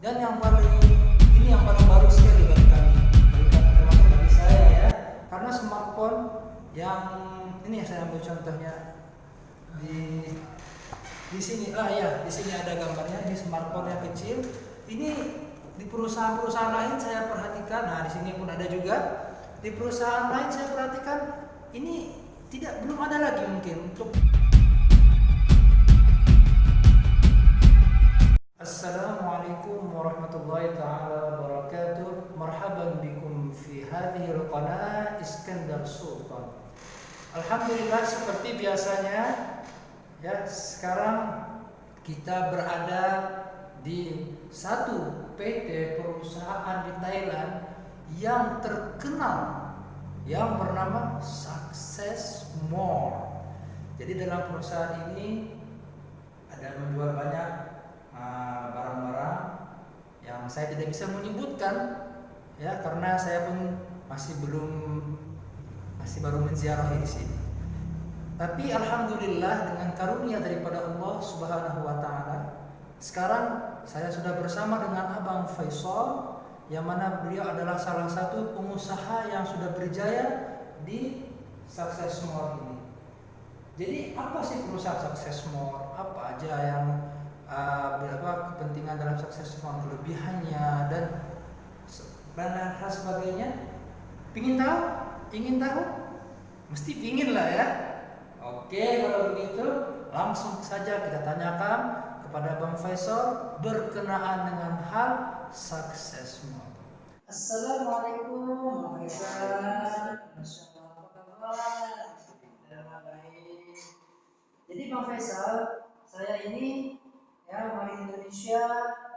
Dan yang paling baru sekali bagi kami, termasuk bagi saya ya, karena smartphone yang ini saya ambil contohnya di sini, di sini ada gambarnya. Ini smartphone yang kecil. Ini di perusahaan-perusahaan lain saya perhatikan. Nah, di sini pun ada juga. Di perusahaan lain saya perhatikan ini belum ada lagi mungkin untuk. Assalamualaikum warahmatullahi taala wabarakatuh. Marhaban bikum fi hadhihi al-qanah Iskandar Sultan. Alhamdulillah, seperti biasanya ya, sekarang kita berada di satu PT perusahaan di Thailand yang terkenal yang bernama Success Mall. Jadi dalam perusahaan ini ada menjual banyak barang-barang yang saya tidak bisa menyebutkan ya, karena saya pun masih baru menziarahi di sini. Tapi alhamdulillah, dengan karunia daripada Allah Subhanahu wa taala, sekarang saya sudah bersama dengan Abang Faisal, yang mana beliau adalah salah satu pengusaha yang sudah berjaya di Success Mall ini. Jadi apa sih perusahaan Success Mall? Apa aja yang kepentingan dalam Success Mall, kelebihannya dan hal sebagainya? Ingin tahu? Mesti pingin lah ya. Oke, kalau begitu langsung saja kita tanyakan kepada Bang Faisal berkenaan dengan hal Success Mall. Assalamualaikum Bang Faisal. Masya Allah. Baik. Jadi Bang Faisal, saya ini ya mari Indonesia,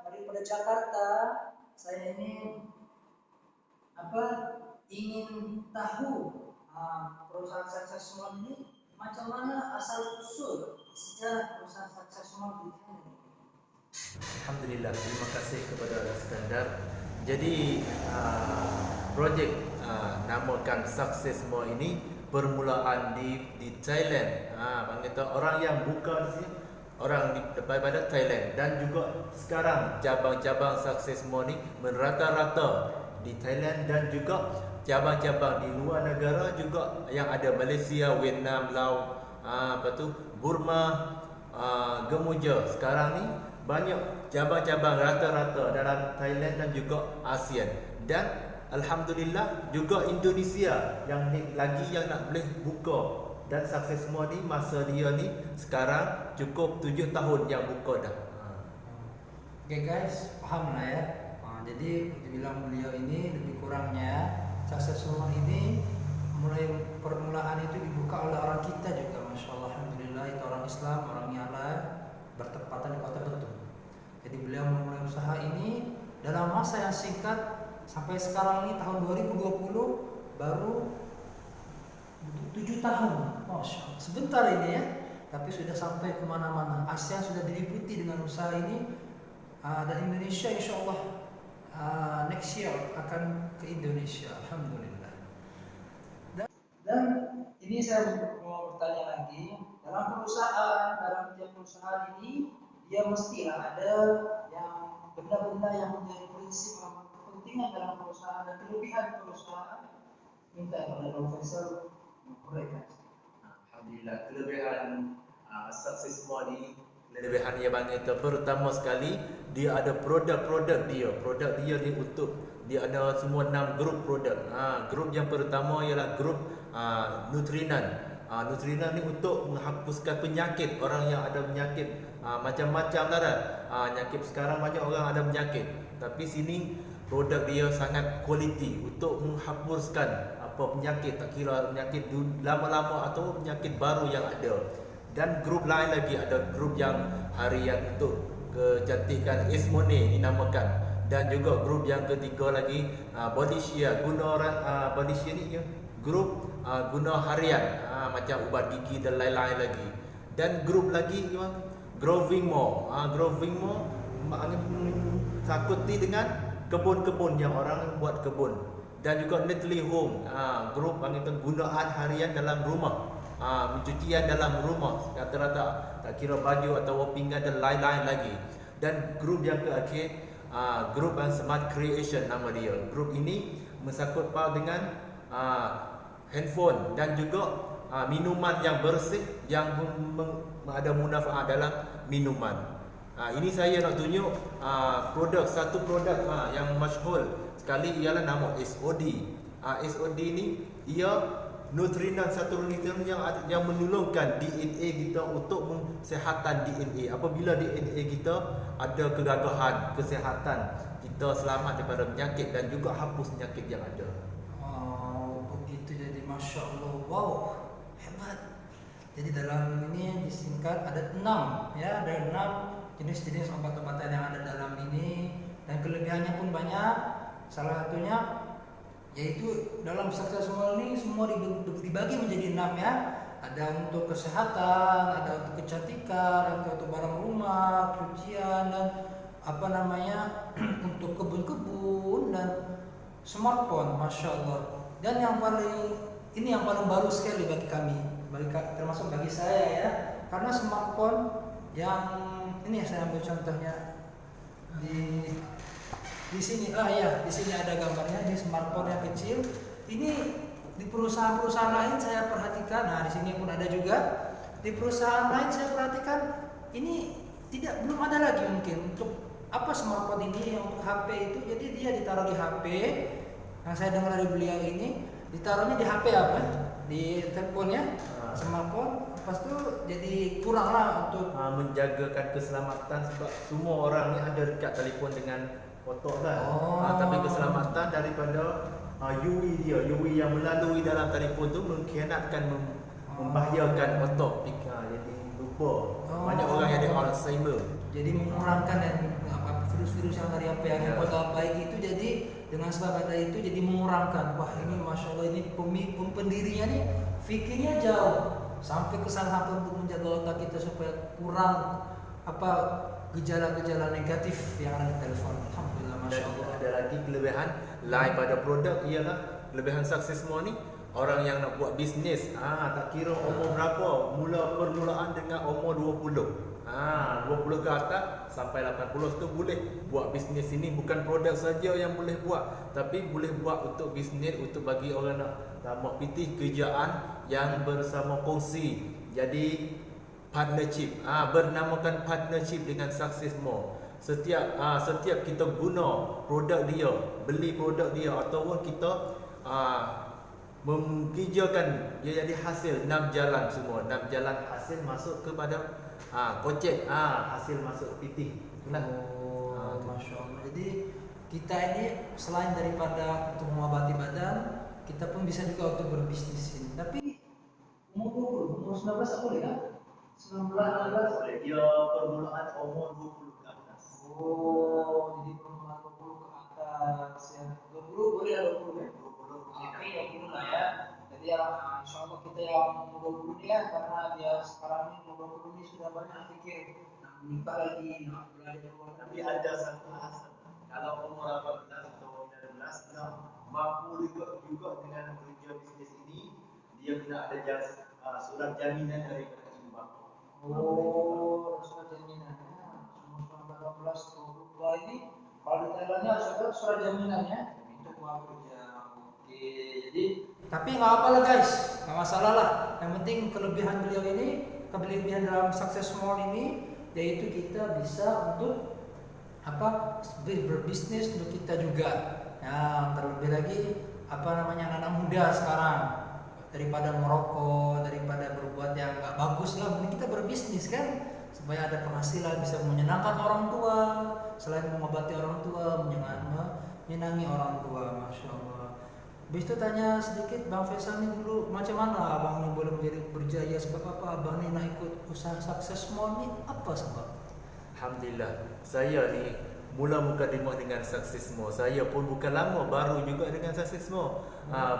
mari pada Jakarta. Saya ini ingin tahu perusahaan Success Mall ini macam mana asal usul sejarah perusahaan Success Mall di Thailand. Alhamdulillah, terima kasih kepada Iskandar. Jadi projek namakan Success Mall ini permulaan di Thailand. Orang yang buka di sini orang daripada Thailand, dan juga sekarang cabang-cabang Success Mall ni merata-rata di Thailand dan juga cabang-cabang di luar negara juga, yang ada Malaysia, Vietnam, Laos, Burma, Gemuja. Sekarang ni banyak cabang-cabang rata-rata dalam Thailand dan juga ASEAN, dan alhamdulillah juga Indonesia yang nak boleh buka. Dan Success Mall ni masa dia ni sekarang cukup 7 tahun yang buka dah. Oke guys, paham lah ya. Jadi dibilang beliau ini lebih kurangnya Success Mall ini mulai permulaan itu dibuka oleh orang kita juga, masya Allah, alhamdulillah, itu orang Islam, orang Nyala, bertepatan di Kota Batu. Jadi beliau memulai usaha ini dalam masa yang singkat, sampai sekarang ini tahun 2020 baru 7 tahun. Masya Allah, sebentar ini ya, tapi sudah sampai kemana-mana. ASEAN sudah diliputi dengan usaha ini, dan Indonesia insya Allah next year akan ke Indonesia, alhamdulillah. Dan ini saya mau bertanya lagi, dalam tiap perusahaan ini dia mestilah ada yang benda-benda yang menjadi prinsip atau kepentingan dalam perusahaan dan kelebihan perusahaan. Minta kepada Profesor mereka. Alhamdulillah, kelebihan Success Mall ni, kelebihan yang banyak itu, pertama sekali dia ada produk dia ni dia ada semua 6 grup produk. Grup yang pertama ialah grup Nutrinan. Nutrinan ni untuk menghapuskan penyakit. Orang yang ada penyakit macam-macam dah. Penyakit sekarang banyak orang ada penyakit, tapi sini produk dia sangat kualiti untuk menghapuskan penyakit, tak kira penyakit lama-lama atau penyakit baru yang ada. Dan grup lain lagi, ada grup yang harian untuk kecantikan, Ismone dinamakan. Dan juga grup yang ketiga lagi Body Share, Body Share ni ya, grup guna harian, macam ubat gigi dan lain-lain lagi. Dan grup lagi Growing More. Growing More takuti dengan kebun-kebun yang orang buat kebun. Dan juga Neatly Home, grup penggunaan harian dalam rumah, pencucian dalam rumah, rata-rata tak kira baju atau pinggan dan lain-lain lagi. Dan grup yang terakhir Group Smart Creation nama dia. Grup ini mensangkut paut dengan handphone dan juga minuman yang bersih yang ada manfaat dalam minuman. Ini saya nak tunjuk satu produk yang masyhur sekali ialah nama SOD. SOD ni ia satu nutrien yang menolongkan DNA kita untuk kesihatan DNA. Apabila DNA kita ada kegagahan kesihatan, kita selamat daripada penyakit dan juga hapus penyakit yang ada. Begitu, jadi Masya Allah, wow, hebat. Jadi dalam ini disingkat ada 6 ya, ada 6 jenis-jenis obat-obatan yang ada dalam ini, dan kelebihannya pun banyak. Salah satunya yaitu dalam Successmall ini semua dibagi menjadi 6 ya. Ada untuk kesehatan, ada untuk kecantikan, ada untuk barang rumah, cucian, dan untuk kebun-kebun dan smartphone, Masya Allah. Dan yang paling baru sekali bagi kami, termasuk bagi saya ya, karena smartphone yang ini saya ambil contohnya di sini di sini ada gambarnya. Ini smartphone yang kecil. Ini di perusahaan-perusahaan lain saya perhatikan. Nah, di sini pun ada juga. Di perusahaan lain saya perhatikan ini belum ada lagi mungkin untuk smartphone ini yang untuk HP itu. Jadi dia ditaruh di HP. Yang saya dengar dari beliau ini ditaruhnya di HP di teleponnya, smartphone. Lepas itu jadi kurang lah untuk menjagakan keselamatan, sebab semua orang ni ada dekat telefon dengan otak kan. Tapi keselamatan daripada UV yang melalui dalam telefon tu mengkhianatkan, membahayakan otak. Jadi lupa. Banyak orang yang ada Alzheimer. Jadi mengurangkan virus-virus yang dari apa yang otak baik itu, jadi dengan sebab ada itu jadi mengurangkan. Wah, ini Masya Allah, ini pendirinya nih fikirnya jauh sampai ke sana untuk menjaga otak kita supaya kurang gejala-gejala negatif yang ada di telepon. Alhamdulillah, Masya Allah. Dan ada lagi kelebihan lain pada produk ialah kelebihan Successmall ni, orang yang nak buat bisnes tak kira umur berapa, permulaan dengan umur 20. 20 ke atas sampai 80 tu boleh buat bisnes ini. Bukan produk saja yang boleh buat, tapi boleh buat untuk bisnes, untuk bagi orang nak tambah pitih kerjaan yang bersama kongsi. Jadi partnership, bernamakan partnership dengan Successmall. Setiap kita guna produk dia, beli produk dia, ataupun kita mengijakan dia jadi hasil 6 jalan semua. 6 jalan hasil masuk kepada kocek, hasil masuk pitih. Masya Allah. Jadi kita ini selain daripada untuk mengobati badan, kita pun bisa juga untuk berbisnis ini. Tapi umur 19 tak boleh kan? 19 boleh. Dia permulaan umur 20 ke atas. Jadi permulaan 20 ke atas ya. 20 boleh lah, 20 ya. 20 lah ya. Jadi insya Allah kita yang umur 20 ni kan, karena dia sekarang ini umur 20 ni sudah banyak fikir nak menikah lagi, nak belajar. Tapi ada satu alasan. Kalau umur 18 atau 19 mampu juga dengan kerja bisnes ini, dia kena ada surat jaminan daripada ibu bapa. Surat jaminan ya. Umur 18 atau 22 ini kalau di Thailandnya harus ada surat jaminan ya untuk bekerja. Oke, jadi tapi nggak apa-apa lah guys, nggak masalah lah. Yang penting kelebihan beliau ini, kelebihan dalam Successmall ini, yaitu kita bisa untuk berbisnis untuk kita juga. Ya, terlebih lagi anak muda sekarang, daripada merokok, daripada berbuat yang nggak bagus lah, mending kita berbisnis kan, supaya ada penghasilan, bisa menyenangkan orang tua, selain mengobati orang tua, menyenangi orang tua. Masya Allah. Habis itu tanya sedikit Bang Faisal ni dulu, macam mana abang ni boleh menjadi berjaya, sebab apa abang ni nak ikut usaha Successmall ni, apa sebab? Alhamdulillah, saya ni mula-mula dengan Successmall. Saya pun bukan lama, baru juga dengan Successmall.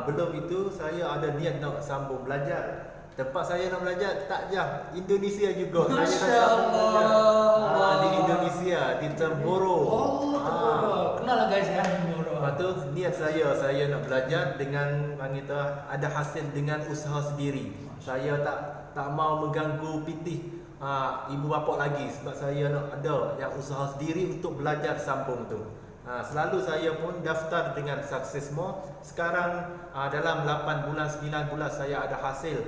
Belum itu saya ada niat nak sambung belajar. Tempat saya nak belajar tak jauh, Indonesia juga. Masya Allah. Di Indonesia, di Temboro. Kenal lah guys ya. Lepas tu niat saya nak belajar dengan ada hasil dengan usaha sendiri. Saya tak mau mengganggu pitih ibu bapa lagi, sebab saya nak ada yang usaha sendiri untuk belajar sambung tu. Selalu saya pun daftar dengan Success More. Sekarang dalam 8 bulan 9 bulan saya ada hasil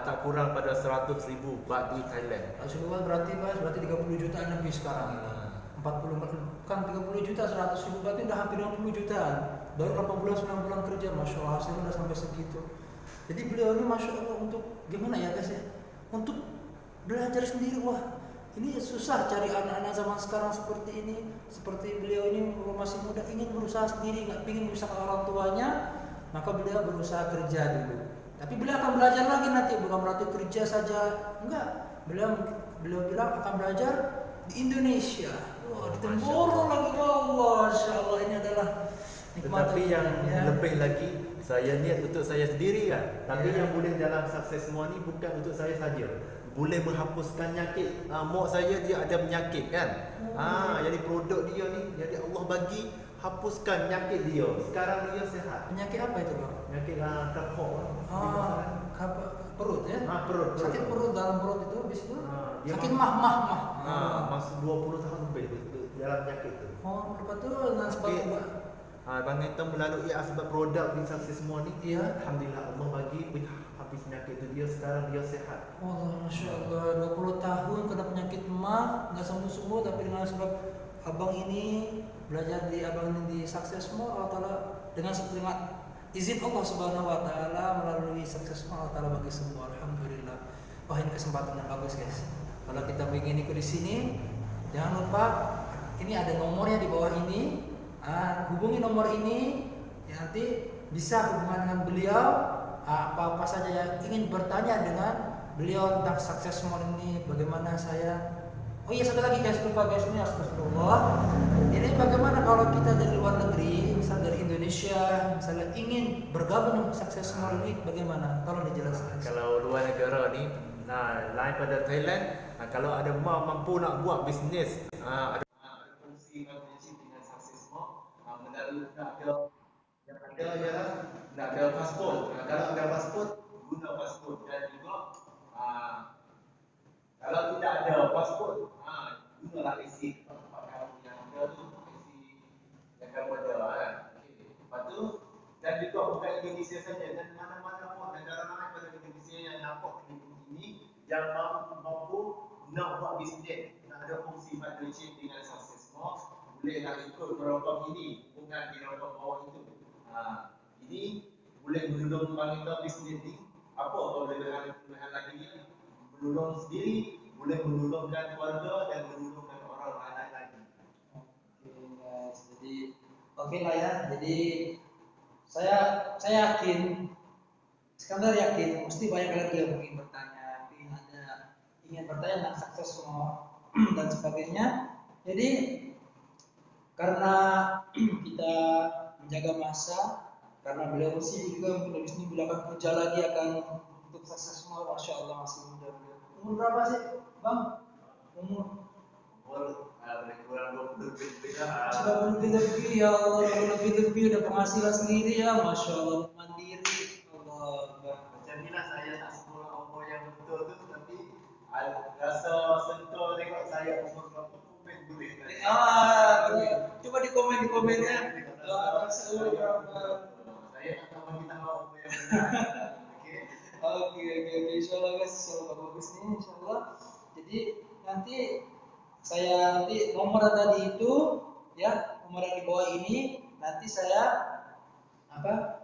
tak kurang pada 100,000 baht di Thailand. Rasulullah berarti 30 juta lebih sekarang ini. 40 bukan 30 juta, 100 ribu berarti udah hampir 60 jutaan. Baru 8 bulan 9 bulan kerja, masya Allah hasilnya udah sampai segitu. Jadi beliau ini masya Allah untuk gimana ya guys ya, untuk belajar sendiri. Wah, ini susah cari anak-anak zaman sekarang seperti ini. Seperti beliau ini masih muda, ingin berusaha sendiri, nggak ingin menyusahkan orang tuanya, maka beliau berusaha kerja dulu. Tapi beliau akan belajar lagi nanti, bukan berarti kerja saja, enggak. Beliau bilang akan belajar di Indonesia. Wah, di Temboro lagi. Wah, Masya Allah, ini adalah nikmat. Tetapi yang lebih lagi, saya niat untuk saya sendiri kan. Tapi yang boleh dalam Success More ni bukan untuk saya saja. Boleh menghapuskan penyakit. Mak saya dia ada penyakit kan. Jadi produk dia ni, jadi Allah bagi hapuskan penyakit dia. Sekarang dia sihat. Penyakit apa itu, Bang? Penyakit kapok. Perut ya? Perut. Sakit perut, dalam perut itu habis itu. Sakit mah. Masuk 20 tahun lebih dalam penyakit itu. Oh, lepas tu dengan sebab Bang Netom melalui sebab produk di Success More ni. Iya. Alhamdulillah Allah bagi habis penyakit itu dia, sekarang dia sehat. Allah, Masya Allah, 20 tahun kena penyakit mah, nggak sembuh-sembuh, tapi dengan sebab abang ini belajar di abang ini di Success More, Allah Ta'ala dengan izin Allah Subhanahu Wa Ta'ala melalui Success More, Allah Ta'ala bagi semua. Alhamdulillah. Wah, ini kesempatan yang bagus guys. Kalau kita ingin ikut di sini, jangan lupa ini ada nomornya di bawah ini. Hubungi nomor ini, ya, nanti bisa hubungan dengan beliau. Apa-apa saja yang ingin bertanya dengan beliau tentang Success More ini, bagaimana saya. Oh iya, satu lagi guys, lupa guys, ini astagfirullah. Ini bagaimana kalau kita dari luar negeri, misal dari Indonesia, misalnya ingin bergabung dengan Success More ini, bagaimana? Tolong dijelaskan. Kalau luar negara ni, lain pada Thailand, kalau ada mampu nak buat bisnes, ada fungsi dengan Success More, melalui nak ada yang ada ialah nak ada pasport. Kalau ada pasport, guna pasport. Dan juga kalau tidak ada pasport, gunalah IC tempat kamu yang ada tu, IC yang kamu ada kan. Lepas tu, dan juga bukan Indonesia saja, dan mana-mana pun negara lain pada Indonesia yang nampak ini yang mampu nak buat bisnes, nak ada fungsi partnership dengan Success More, bolehlah ikut program ini, bukan di program bawah itu. Ini boleh menulung wanita bisnes ni. Apa kelebihan lagi ni? Menulung sendiri, boleh menulungkan keluarga dan menulungkan orang lain lagi. Oke guys, jadi oke lah ya. Jadi saya yakin, Iskandar yakin, mesti banyak lagi yang ingin bertanya, ingin bertanya tentang Success More dan sebagainya. Jadi karena kita menjaga masa, karena beliau sibuk juga untuk di sini, beliau akan kerja lagi akan untuk Success More. Masya Allah, masih muda beliau. Umur berapa sih, Bang? Umur Lebih kurang 20 lebih. Sudah lebih, ya Allah, lebih udah penghasilan sendiri ya, Masya Allah, mandiri. Allah, macam inilah saya tak sebut umur yang betul tu, tapi rasa sentuh tengok saya umur berapa, komen boleh. Coba di komen ya. Rasa umur berapa? Saya akan bagi tahu umur yang benar. Oke, insyaallah guys, insyaallah bagus nih, insyaallah. Jadi nanti nomor tadi itu ya, nomor yang di bawah ini nanti saya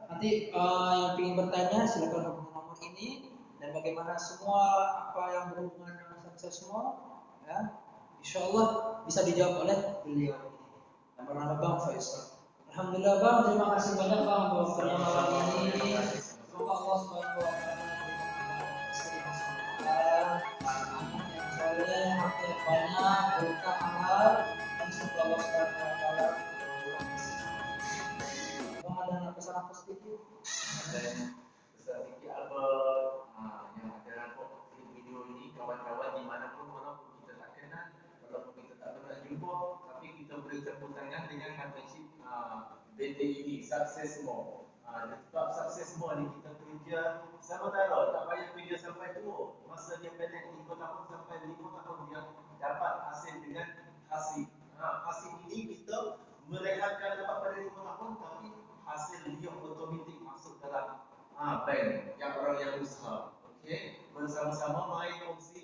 nanti yang ingin bertanya silakan hubungi nomor ini, dan bagaimana semua apa yang berhubungan dengan Success More ya, insyaallah bisa dijawab oleh beliau ini. Yang bernama Bang Faisal. Alhamdulillah Bang, terima kasih banyak Bang untuk waktunya malam ini. Semoga Allah Subhanahu wa Ta'ala banyak berkah amal dan semoga Allah Subhanahu wa Ta'ala. Bang, ada pesan apa sedikit? Dan pesan sedikit apa yang ada dalam video ini, kawan-kawan dimanapun walaupun kita tak kenal, walaupun kita tak pernah jumpa, tapi kita boleh campur tangan dengan partnership BT ini, Success More. Sebab Success More ni kita kerja sama-sama, tak payah kerja sampai tua. Masa masa dia pendek 5 tahun sampai 5 tahun dia dapat hasil dengan hasil. Hasil ini kita merehatkan dapat pada 5 tahun tapi hasil dia otomatik masuk dalam bank yang orang yang usaha. Okey, bersama-sama mai kongsi